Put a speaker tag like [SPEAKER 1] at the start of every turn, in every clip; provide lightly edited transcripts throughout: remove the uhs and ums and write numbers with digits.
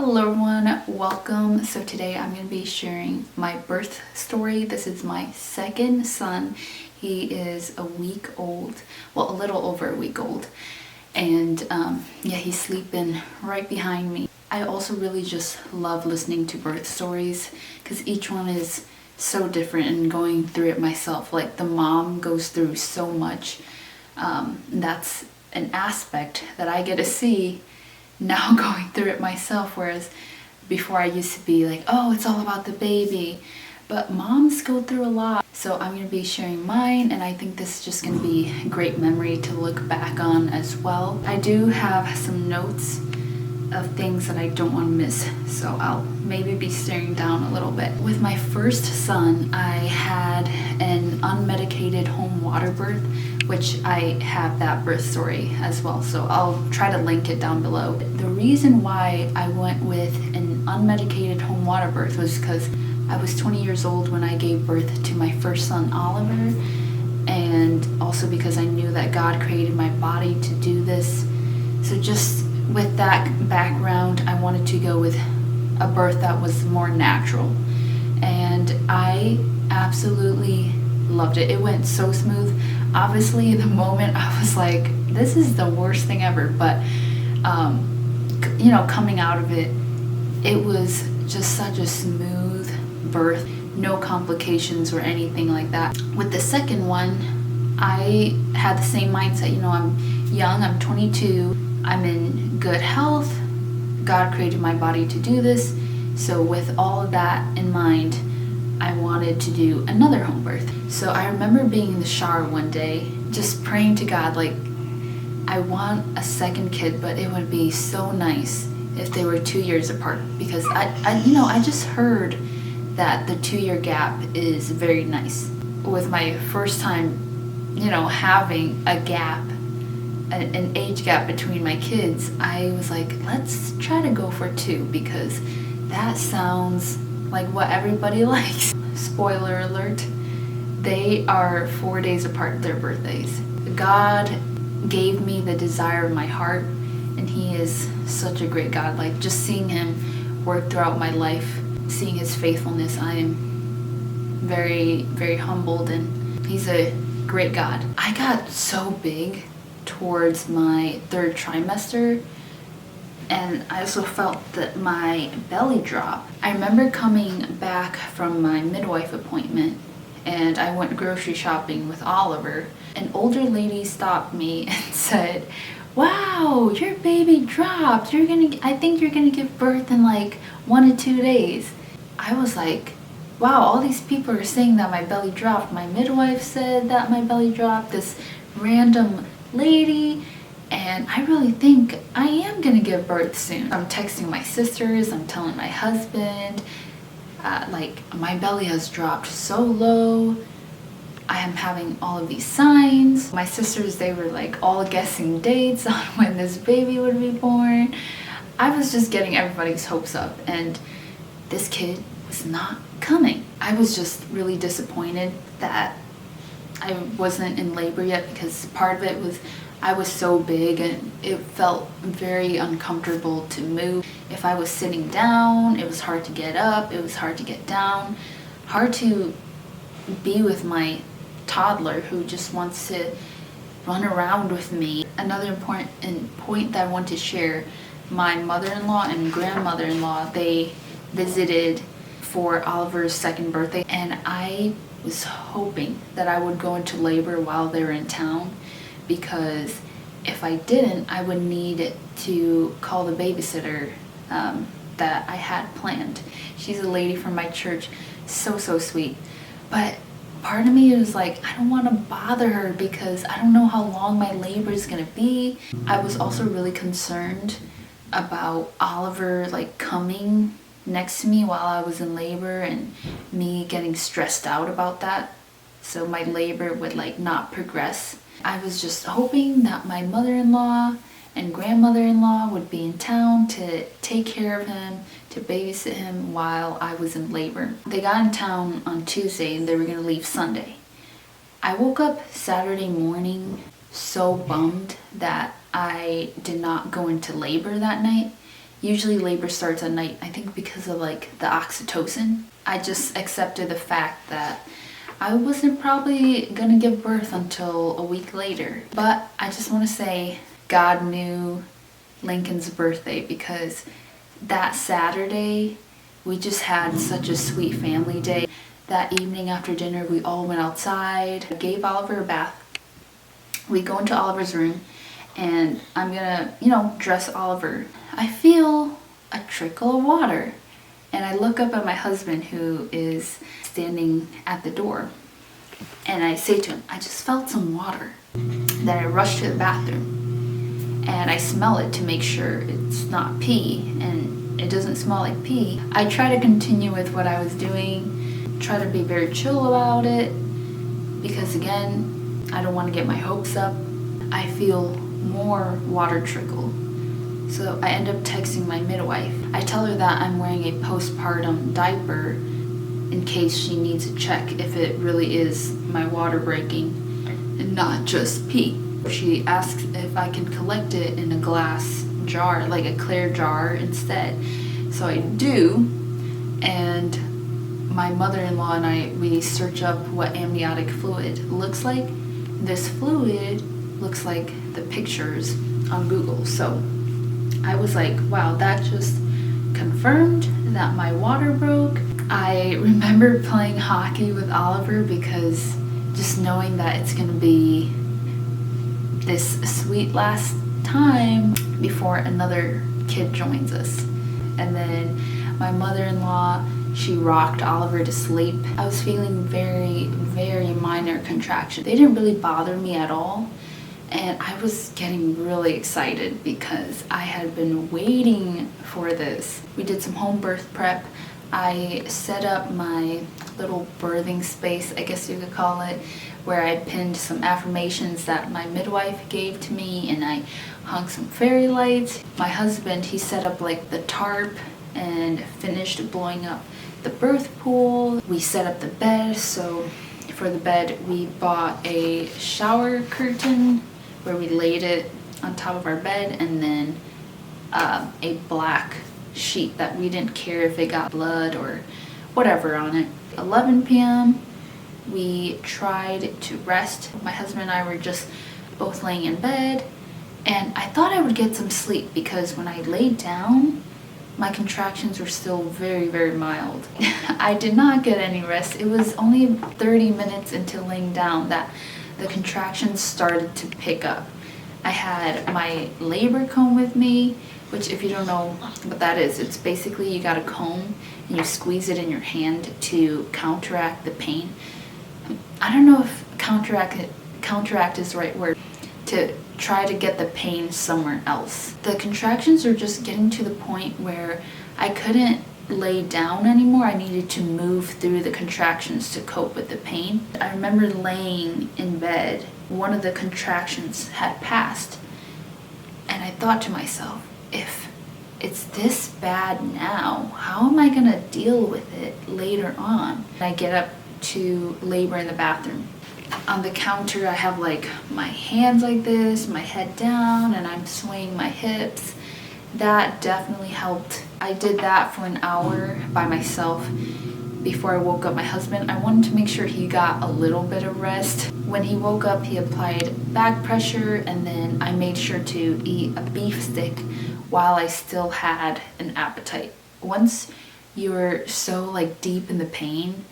[SPEAKER 1] Hello everyone, welcome. So today I'm going to be sharing my birth story. This is my second son. He is a week old, well, a little over a week old. And yeah, he's sleeping right behind me. I also really just love listening to birth stories because each one is so different and going through it myself. Like the mom goes through so much. That's an aspect that I get to see now going through it myself, whereas before I used to be like, oh, it's all about the baby. But moms go through a lot. So I'm going to be sharing mine, and I think this is just going to be a great memory to look back on as well. I do have some notes of things that I don't want to miss, so I'll maybe be staring down a little bit. With my first son, I had an unmedicated home water birth, which I have that birth story as well, so I'll try to link it down below. The reason why I went with an unmedicated home water birth was because I was 20 years old when I gave birth to my first son, Oliver, and also because I knew that God created my body to do this. So just with that background, I wanted to go with a birth that was more natural, and I absolutely loved it. It went so smooth. Obviously in the moment I was like, this is the worst thing ever, but coming out of it, it was just such a smooth birth, no complications or anything like that. With the second one, I had the same mindset. I'm young, I'm 22, I'm in good health, God created my body to do this. So with all of that in mind, I wanted to do another home birth. So I remember being in the shower one day, just praying to God, like, I want a second kid, but it would be so nice if they were 2 years apart, because I just heard that the 2-year gap is very nice. With my first time, having a gap, an age gap between my kids, I was like, let's try to go for 2, because that sounds like what everybody likes. Spoiler alert, they are 4 days apart, their birthdays. God gave me the desire of my heart, and he is such a great God. Like, just seeing him work throughout my life, seeing his faithfulness, I am very, very humbled, and he's a great God. I got so big towards my 3rd trimester, and I also felt that my belly drop. I remember coming back from my midwife appointment, and I went grocery shopping with Oliver. An older lady stopped me and said, wow, your baby dropped. I think you're gonna give birth in like 1 to 2 days. I was like, wow, all these people are saying that my belly dropped. My midwife said that my belly dropped, this random lady, and I really think I am gonna give birth soon. I'm texting my sisters, I'm telling my husband, like, my belly has dropped so low. I am having all of these signs. My sisters, they were like all guessing dates on when this baby would be born. I was just getting everybody's hopes up, and this kid was not coming. I was just really disappointed that I wasn't in labor yet, because part of it was I was so big and it felt very uncomfortable to move. If I was sitting down, it was hard to get up, it was hard to get down, hard to be with my toddler who just wants to run around with me. Another important point that I want to share, my mother-in-law and grandmother-in-law, they visited for Oliver's 2nd birthday, and I was hoping that I would go into labor while they were in town, because if I didn't, I would need to call the babysitter that I had planned. She's a lady from my church, so sweet. But part of me was like, I don't want to bother her because I don't know how long my labor is gonna be. I was also really concerned about Oliver like coming next to me while I was in labor, and me getting stressed out about that, so my labor would like not progress. I was just hoping that my mother-in-law and grandmother-in-law would be in town to take care of him, to babysit him while I was in labor. They got in town on Tuesday and they were gonna leave Sunday. I woke up Saturday morning so bummed that I did not go into labor that night, Usually labor starts at night, I think because of like the oxytocin. I just accepted the fact that I wasn't probably gonna give birth until a week later. But I just want to say God knew Lincoln's birthday, because that Saturday we just had such a sweet family day. That evening after dinner we all went outside. I gave Oliver a bath. We go into Oliver's room and I'm gonna, dress Oliver. I feel a trickle of water and I look up at my husband, who is standing at the door, and I say to him, I just felt some water. Then I rush to the bathroom and I smell it to make sure it's not pee, and it doesn't smell like pee. I try to continue with what I was doing, try to be very chill about it, because again, I don't want to get my hopes up. I feel more water trickle. So I end up texting my midwife. I tell her that I'm wearing a postpartum diaper in case she needs to check if it really is my water breaking and not just pee. She asks if I can collect it in a glass jar, like a clear jar instead. So I do, and my mother-in-law and we search up what amniotic fluid looks like. This fluid looks like the pictures on Google. So I was like, wow, that just confirmed that my water broke. I remember playing hockey with Oliver, because just knowing that it's gonna be this sweet last time before another kid joins us. And then my mother-in-law, she rocked Oliver to sleep. I was feeling very, very minor contractions. They didn't really bother me at all. And I was getting really excited because I had been waiting for this. We did some home birth prep. I set up my little birthing space, I guess you could call it, where I pinned some affirmations that my midwife gave to me, and I hung some fairy lights. My husband, he set up like the tarp and finished blowing up the birth pool. We set up the bed. So for the bed, we bought a shower curtain where we laid it on top of our bed, and then a black sheet that we didn't care if it got blood or whatever on it. 11 p.m. we tried to rest. My husband and I were just both laying in bed, and I thought I would get some sleep because when I laid down, my contractions were still very, very mild. I did not get any rest. It was only 30 minutes into laying down that the contractions started to pick up. I had my labor comb with me, which if you don't know what that is, it's basically you got a comb and you squeeze it in your hand to counteract the pain. I don't know if counteract is the right word, to try to get the pain somewhere else. The contractions are just getting to the point where I couldn't lay down anymore. I needed to move through the contractions to cope with the pain. I remember laying in bed, one of the contractions had passed, and I thought to myself, if it's this bad now, how am I gonna deal with it later on? I get up to labor in the bathroom. On the counter, I have like my hands like this, my head down, and I'm swaying my hips. That definitely helped. I did that for an hour by myself before I woke up my husband. I wanted to make sure he got a little bit of rest. When he woke up, he applied back pressure, and then I made sure to eat a beef stick while I still had an appetite. Once you're so like deep in the pain,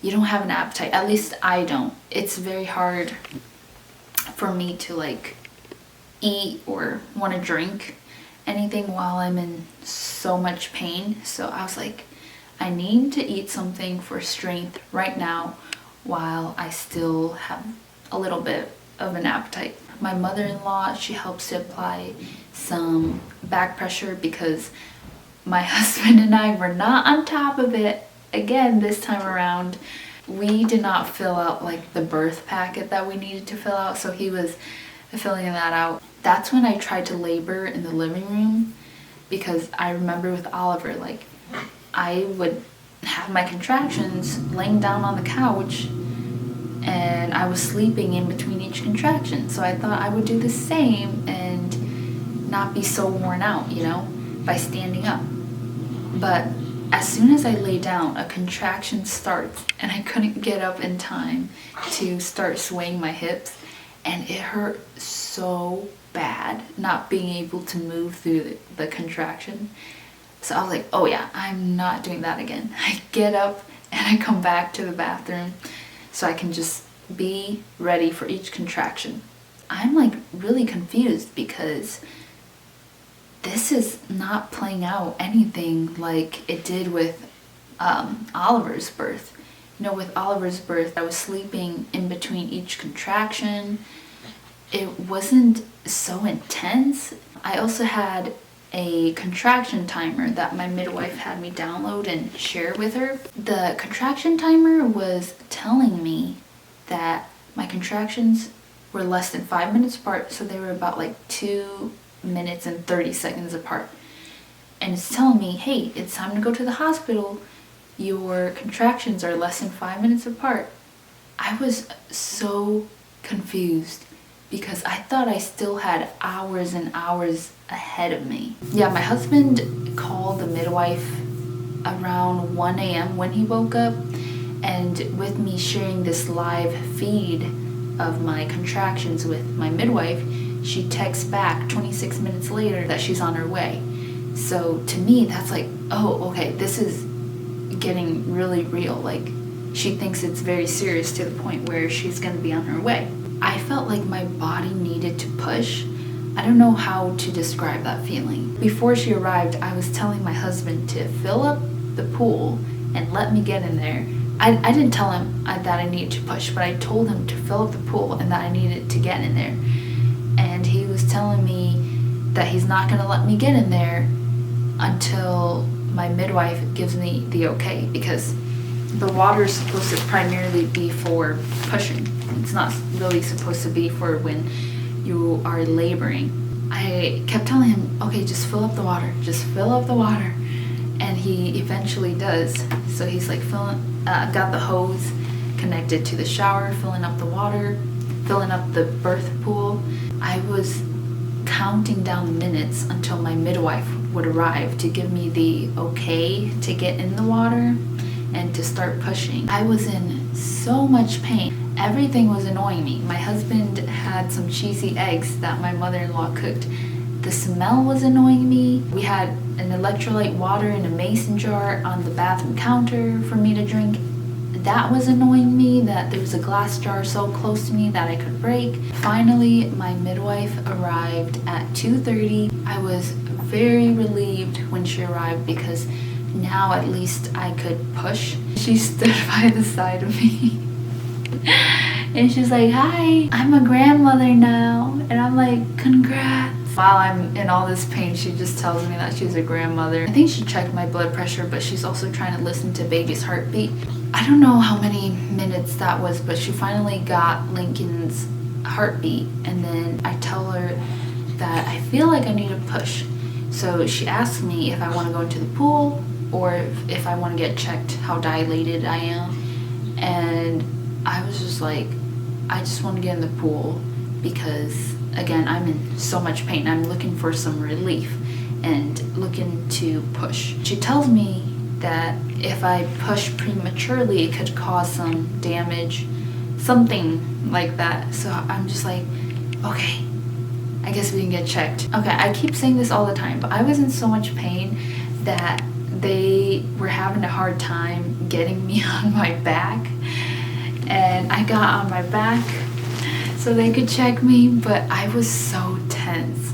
[SPEAKER 1] you don't have an appetite. At least I don't. It's very hard for me to like eat or want to drink anything while I'm in so much pain. So I was like, I need to eat something for strength right now while I still have a little bit of an appetite. My mother-in-law, she helps to apply some back pressure because my husband and I were not on top of it again this time around. We did not fill out like the birth packet that we needed to fill out, so he was filling that out. That's when I tried to labor in the living room, because I remember with Oliver, like I would have my contractions laying down on the couch and I was sleeping in between each contraction. So I thought I would do the same and not be so worn out, you know? by standing up. But as soon as I lay down, a contraction starts, and I couldn't get up in time to start swaying my hips, and it hurt so bad not being able to move through the contraction. So I was like, oh yeah, I'm not doing that again. I get up and I come back to the bathroom so I can just be ready for each contraction. I'm like really confused because this is not playing out anything like it did with Oliver's birth. You know, with Oliver's birth, I was sleeping in between each contraction. It wasn't so intense. I also had a contraction timer that my midwife had me download and share with her. The contraction timer was telling me that my contractions were less than 5 minutes apart, so they were about like 2 minutes and 30 seconds apart. And it's telling me, hey, it's time to go to the hospital. Your contractions are less than 5 minutes apart. I was so confused because I thought I still had hours and hours ahead of me. Yeah, my husband called the midwife around 1 a.m. when he woke up, and with me sharing this live feed of my contractions with my midwife, she texts back 26 minutes later that she's on her way. So to me, that's like, oh, okay, this is getting really real. Like, she thinks it's very serious to the point where she's gonna be on her way. I felt like my body needed to push. I don't know how to describe that feeling. Before she arrived, I was telling my husband to fill up the pool and let me get in there. I didn't tell him that I needed to push, but I told him to fill up the pool and that I needed to get in there. And he was telling me that he's not gonna let me get in there until my midwife gives me the okay, because the water is supposed to primarily be for pushing. It's not really supposed to be for when you are laboring. I kept telling him, okay, just fill up the water, just fill up the water. And he eventually does. So he's like got the hose connected to the shower, filling up the water, filling up the birth pool. I was counting down the minutes until my midwife would arrive to give me the okay to get in the water and to start pushing. I was in so much pain. Everything was annoying me. My husband had some cheesy eggs that my mother-in-law cooked. The smell was annoying me. We had an electrolyte water in a mason jar on the bathroom counter for me to drink. That was annoying me, that there was a glass jar so close to me that I could break. Finally, my midwife arrived at 2:30. I was very relieved when she arrived because now at least I could push. She stood by the side of me and she's like, hi, I'm a grandmother now. And I'm like, congrats. While I'm in all this pain, she just tells me that she's a grandmother. I think she checked my blood pressure, but she's also trying to listen to baby's heartbeat. I don't know how many minutes that was, but she finally got Lincoln's heartbeat. And then I tell her that I feel like I need a push. So she asked me if I want to go into the pool or if I want to get checked how dilated I am. And I was just like, I just want to get in the pool because, again, I'm in so much pain. I'm looking for some relief and looking to push. She tells me that if I push prematurely, it could cause some damage, something like that. So I'm just like, okay, I guess we can get checked. Okay, I keep saying this all the time, but I was in so much pain that they were having a hard time getting me on my back. And I got on my back so they could check me, but I was so tense.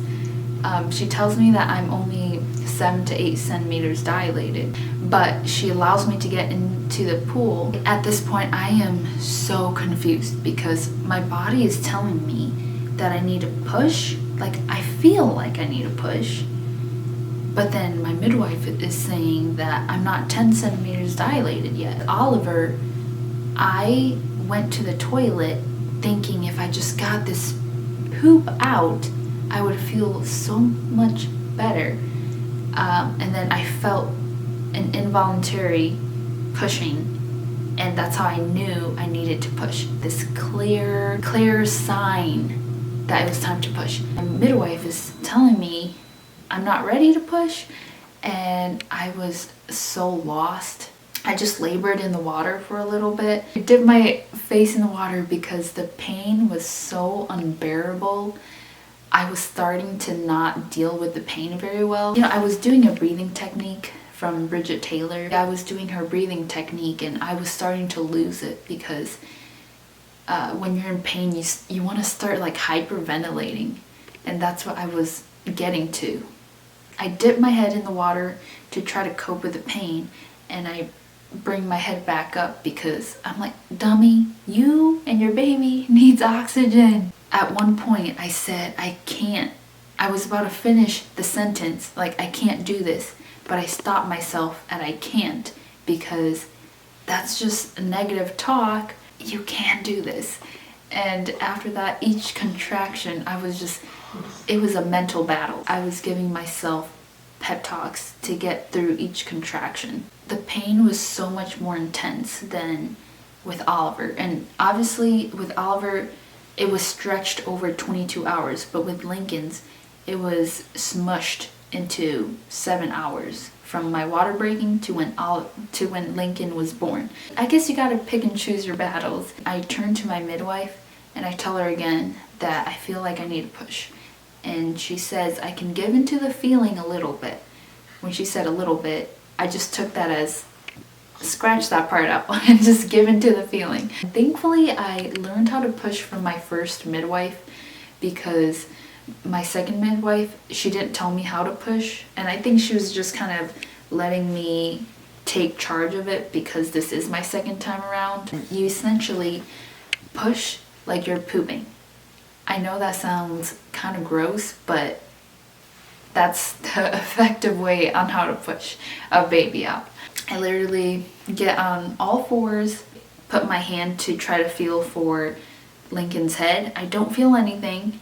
[SPEAKER 1] She tells me that I'm only 7 to 8 centimeters dilated, but she allows me to get into the pool. At this point, I am so confused because my body is telling me that I need to push. Like, I feel like I need to push, but then my midwife is saying that I'm not 10 centimeters dilated yet. Oliver, I went to the toilet thinking if I just got this poop out, I would feel so much better. And then I felt an involuntary pushing, and that's how I knew I needed to push. This clear sign that it was time to push. My midwife is telling me I'm not ready to push, and I was so lost. I just labored in the water for a little bit. I dipped my face in the water because the pain was so unbearable. I was starting to not deal with the pain very well. I was doing a breathing technique from Bridget Taylor. I was doing her breathing technique, and I was starting to lose it because when you're in pain, you want to start like hyperventilating, and that's what I was getting to. I dip my head in the water to try to cope with the pain, and I bring my head back up because I'm like, dummy, you and your baby needs oxygen. At one point I said, I can't. I was about to finish the sentence, like, I can't do this, but I stopped myself at I can't, because that's just a negative talk. You can do this. And after that, each contraction, it was a mental battle. I was giving myself pep talks to get through each contraction. The pain was so much more intense than with Oliver. And obviously with Oliver, it was stretched over 22 hours, but with Lincoln's, it was smushed into 7 hours from my water breaking to when Lincoln was born. I guess you gotta pick and choose your battles. I turn to my midwife and I tell her again that I feel like I need to push. And she says I can give into the feeling a little bit. When she said a little bit, I just took that as scratch that part out and just give into the feeling. Thankfully, I learned how to push from my first midwife, because my second midwife, she didn't tell me how to push, and I think she was just kind of letting me take charge of it because this is my second time around. You essentially push like you're pooping. I know that sounds kind of gross, but that's the effective way on how to push a baby out. I literally get on all fours, put my hand to try to feel for Lincoln's head. I don't feel anything.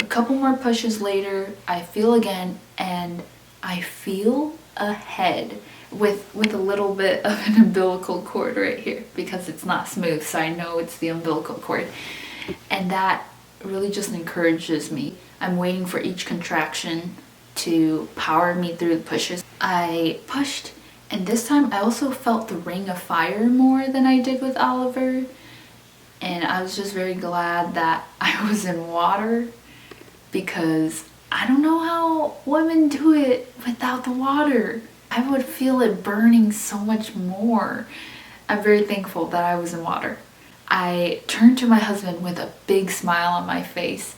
[SPEAKER 1] A couple more pushes later, I feel again, and I feel a head with a little bit of an umbilical cord right here, because it's not smooth, so I know it's the umbilical cord. And that really just encourages me. I'm waiting for each contraction to power me through the pushes. I pushed, and this time I also felt the ring of fire more than I did with Oliver. And I was just very glad that I was in water, because I don't know how women do it without the water. I would feel it burning so much more. I'm very thankful that I was in water. I turned to my husband with a big smile on my face.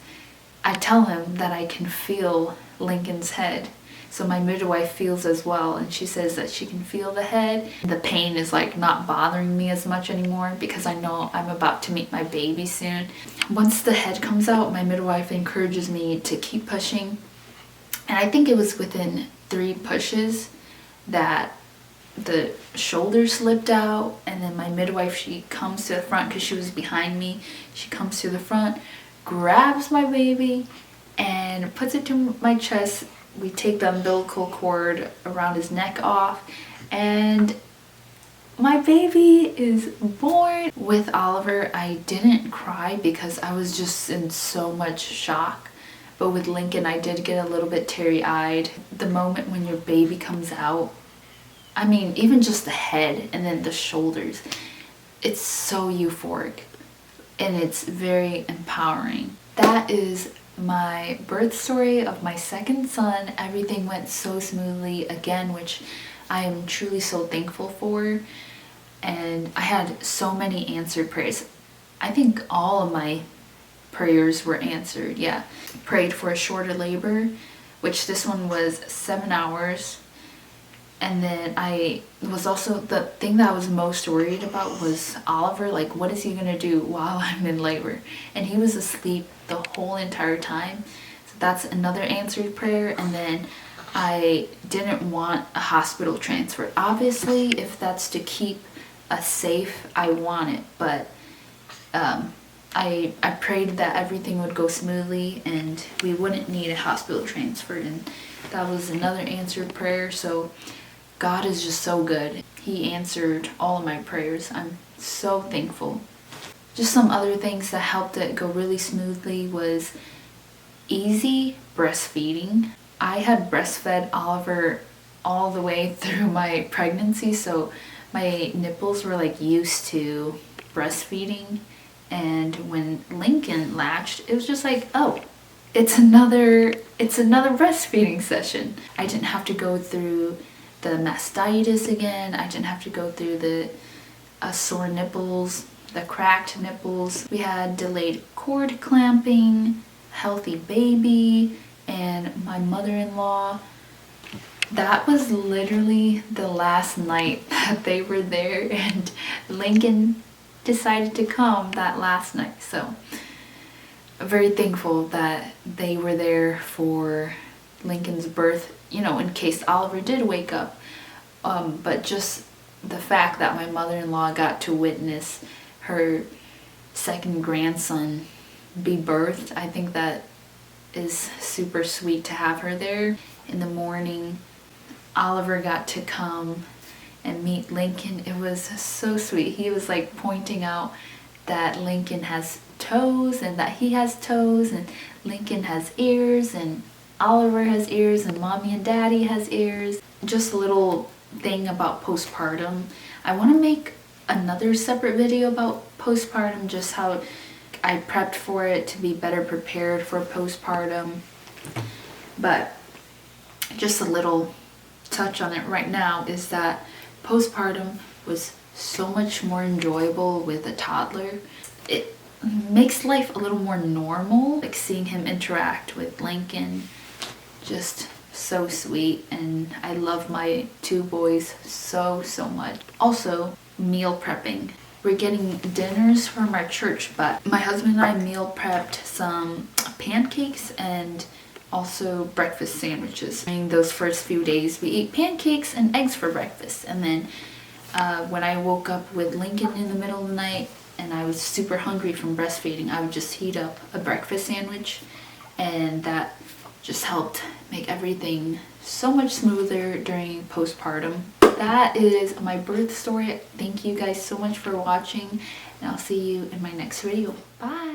[SPEAKER 1] I tell him that I can feel Lincoln's head. So my midwife feels as well, and she says that she can feel the head. The pain is like not bothering me as much anymore because I know I'm about to meet my baby soon. Once the head comes out, my midwife encourages me to keep pushing. And I think it was within 3 pushes that the shoulder slipped out, and then my midwife, she comes to the front because she was behind me. She comes to the front, grabs my baby, and puts it to my chest. We take the umbilical cord around his neck off, and my baby is born. With Oliver, I didn't cry because I was just in so much shock. But with Lincoln, I did get a little bit teary-eyed. The moment when your baby comes out, I mean, even just the head and then the shoulders, it's so euphoric and it's very empowering. That is my birth story of my second son. Everything went so smoothly again, which I am truly so thankful for. And I had so many answered prayers. I think all of my prayers were answered. Yeah, prayed for a shorter labor, which this one was 7 hours. And then I was also, the thing that I was most worried about was Oliver. Like, what is he gonna do while I'm in labor? And he was asleep the whole entire time. So that's another answered prayer. And then I didn't want a hospital transfer. Obviously, if that's to keep us safe, I want it. But I prayed that everything would go smoothly and we wouldn't need a hospital transfer. And that was another answered prayer. So God is just so good. He answered all of my prayers. I'm so thankful. Just some other things that helped it go really smoothly was easy breastfeeding. I had breastfed Oliver all the way through my pregnancy, so my nipples were like used to breastfeeding. And when Lincoln latched, it was just like, oh, it's another breastfeeding session. I didn't have to go through the mastitis again. I didn't have to go through the sore nipples, the cracked nipples. We had delayed cord clamping, healthy baby, and my mother-in-law. That was literally the last night that they were there, and Lincoln decided to come that last night. So I'm very thankful that they were there for Lincoln's birth, you know, in case Oliver did wake up. But just the fact that my mother-in-law got to witness her second grandson be birthed, I think that is super sweet to have her there. In the morning, Oliver got to come and meet Lincoln. It was so sweet. He was like pointing out that Lincoln has toes and that he has toes, and Lincoln has ears and Oliver has ears and mommy and daddy has ears. Just a little thing about postpartum. I want to make another separate video about postpartum, just how I prepped for it to be better prepared for postpartum. But just a little touch on it right now is that postpartum was so much more enjoyable with a toddler. It makes life a little more normal, like seeing him interact with Lincoln, just so sweet. And I love my two boys so much. Also, meal prepping. We're getting dinners from our church, but my husband and I meal prepped some pancakes and also breakfast sandwiches. During those first few days, we ate pancakes and eggs for breakfast, and then when I woke up with Lincoln in the middle of the night and I was super hungry from breastfeeding, I would just heat up a breakfast sandwich, and that just helped make everything so much smoother during postpartum. That is my birth story. Thank you guys so much for watching, and I'll see you in my next video. Bye!